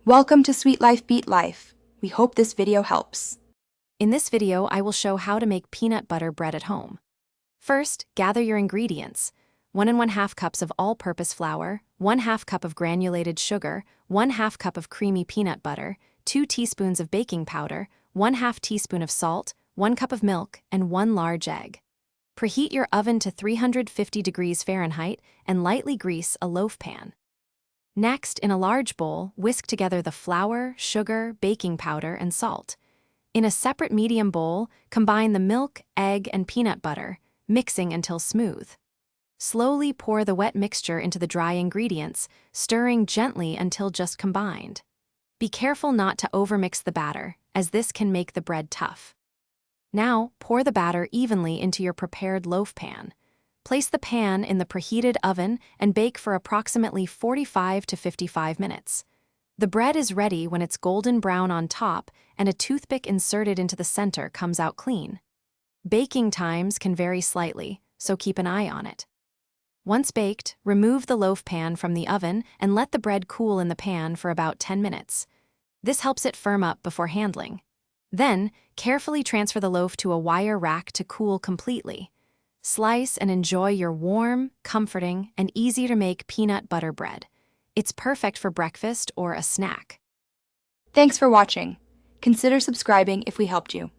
Welcome to Sweet Life Beat Life. We hope this video helps. In this video, I will show how to make peanut butter bread at home. First, gather your ingredients. 1 1/2 cups of all-purpose flour, 1/2 cup of granulated sugar, 1/2 cup of creamy peanut butter, 2 teaspoons of baking powder, 1/2 teaspoon of salt, 1 cup of milk, and 1 large egg. Preheat your oven to 350 degrees Fahrenheit and lightly grease a loaf pan. Next, in a large bowl, whisk together the flour, sugar, baking powder, and salt. In a separate medium bowl, combine the milk, egg, and peanut butter, mixing until smooth. Slowly pour the wet mixture into the dry ingredients, stirring gently until just combined. Be careful not to overmix the batter, as this can make the bread tough. Now, pour the batter evenly into your prepared loaf pan. Place the pan in the preheated oven and bake for approximately 45 to 55 minutes. The bread is ready when it's golden brown on top and a toothpick inserted into the center comes out clean. Baking times can vary slightly, so keep an eye on it. Once baked, remove the loaf pan from the oven and let the bread cool in the pan for about 10 minutes. This helps it firm up before handling. Then, carefully transfer the loaf to a wire rack to cool completely. Slice and enjoy your warm, comforting, and easy-to-make peanut butter bread. It's perfect for breakfast or a snack. Thanks for watching. Consider subscribing if we helped you.